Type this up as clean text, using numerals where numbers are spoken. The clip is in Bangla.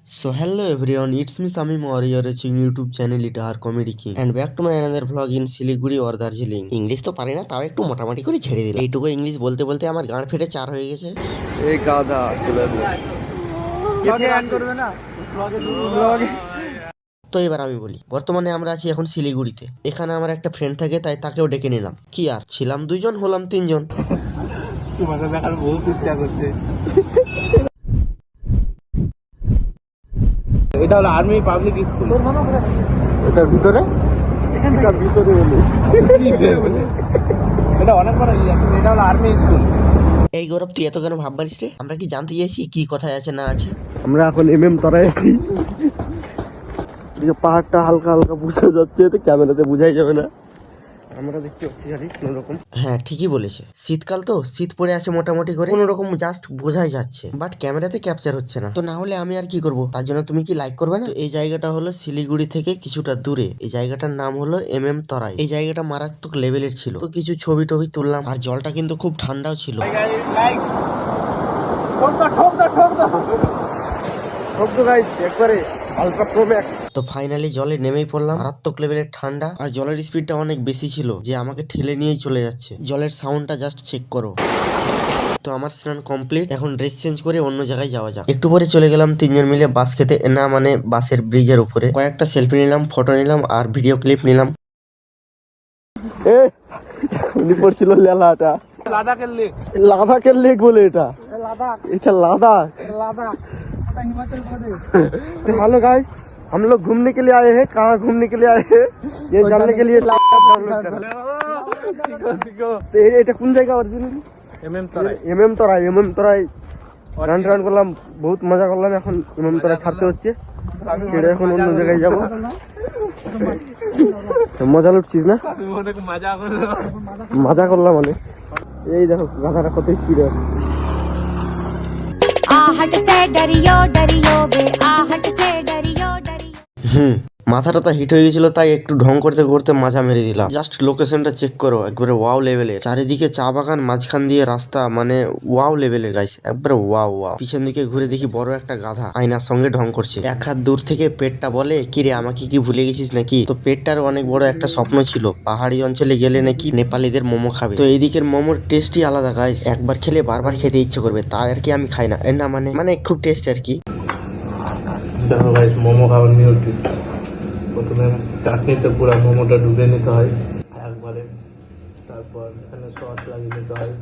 So hello everyone, it's me Samim or you're watching YouTube channel Itar Comedy King and back to my another vlog in Siliguri or Darjeeling. English তো পারি না, তাও একটু মোটামুটি করে ছেড়ে দিলাম। এইটুকু ইংলিশ বলতে বলতে আমার গাঁড় ফেটে চার হয়ে গেছে। এই গাধা চলে এলো। ব্লগে অ্যাড করবে না? ব্লগে তো এবার আমি বলি, বর্তমানে আমরা আছি এখন শিলিগুড়িতে। এখানে আমার একটা ফ্রেন্ড থাকে, তাই তাকেও ডেকে নিলাম। কি আর ছিলাম দুইজন, হলাম তিনজন। তোমাকে দেখার বহুত ইচ্ছা করছে। এটা হলো আর্মি পাবলিক স্কুল। এটার ভিতরে এখানকার ভিতরে হলো এটা অনেক বড় এটা হলো আর্মি স্কুল। এই গৌরব, তুই এত কেন ভাব পারিস রে? আমরা কি জানতে চাইছি কি কথায় আছে না আছে? আমরা এখন তরাই আছি। পাহাড়টা হালকা হালকা বোঝা যাচ্ছে, তো ক্যামেরাতে বোঝাই যাবে না। আমরা দেখতে পাচ্ছি খালি কোন রকম। হ্যাঁ ঠিকই বলেছে, শীতকাল তো শীত পড়ে আছে মোটামুটি করে, কোন রকম জাস্ট বোঝাই যাচ্ছে, বাট ক্যামেরাতে ক্যাপচার হচ্ছে না। তো না হলে আমি আর কি করব? তার জন্য তুমি কি লাইক করবে না? এই জায়গাটা হলো শিলিগুড়ি থেকে কিছুটা দূরে। এই জায়গাটার নাম হলো তরাই। এই জায়গাটা মারাত্মক লেভেলের ছিল। তো কিছু ছবি টবি তুললাম, আর জলটা কিন্তু খুব ঠান্ডাও ছিল। তো ফাইনালি জলে নেমেই পড়লাম। মারাত্মক লেভেলের ঠান্ডা, আর জলের স্পিডটা অনেক বেশি ছিল, যে আমাকে ঠেলে নিয়েই চলে যাচ্ছে। জলের সাউন্ডটা জাস্ট চেক করো। তো আমার স্নান কমপ্লিট, এখন ড্রেস চেঞ্জ করে অন্য জায়গায় যাওয়া যাক। একটু পরে চলে গেলাম তিনজন মিলে বাস খেতে, না মানে বাসের ব্রিজের উপরে। কয়েকটা সেলফি নিলাম, ফটো নিলাম, আর ভিডিও ক্লিপ নিলাম। পড়ছিল লেলাটা লাদাখের লেক বলে এটা লাদাখ। हेलो गाइस, हम लोग घूमने के लिए आए हैं। कहाँ घूमने के लिए आए हैं ये जानने के लिए এটা কোন জায়গা অরিজিনালি? তরাই রান করলাম, বহুত মজা করলাম। এখন তরাই ছাড়তে হচ্ছে, সেটা এখন অন্য জায়গায় যাবো। মজা লুটছিস না? মজা করলাম মানে। এই দেখো গাধাটা কত স্পিডে আছে। आहट से डरियो डरियो वे आहट से डरियो डरियो। মাথাটা তো হিট হয়ে গেছিল, তাই একটু ঢং করতে করতে মাজা মেরে দিলাম। জাস্ট লোকেশনটা চেক করো, একবারে ওয়াও লেভেলের। চারিদিকে চা বাগান, মাঝখান দিয়ে রাস্তা, মানে ওয়াও লেভেলের গাইস, একবারে ওয়াও ওয়াও। পিছন দিকে ঘুরে দেখি বড় একটা গাধা আয়নার সঙ্গে ঢং করছে। এক হাত দূর থেকে পেটটা বলে, কিরে আমাকে কি ভুলে গেছিস নাকি? তো পেটটার অনেক বড় একটা স্বপ্ন ছিল, পাহাড়ি অঞ্চলে গেলে নাকি নেপালিদের মোমো খাবে। তো এইদিকের মোমোর টেস্টই আলাদা গাইস, একবার খেলে বারবার খেতে ইচ্ছে করবে, তাই আর কি আমি খাই না। না মানে খুব টেস্ট আর কি। দেখো গাইস, মোমো খাওয়ার নিয়ম কি? প্রথমে চাটনিতে পুরো মোমোটা ডুবে নিতে হয় একবারে, তারপর এখানে সস লাগিয়ে নিতে হয়।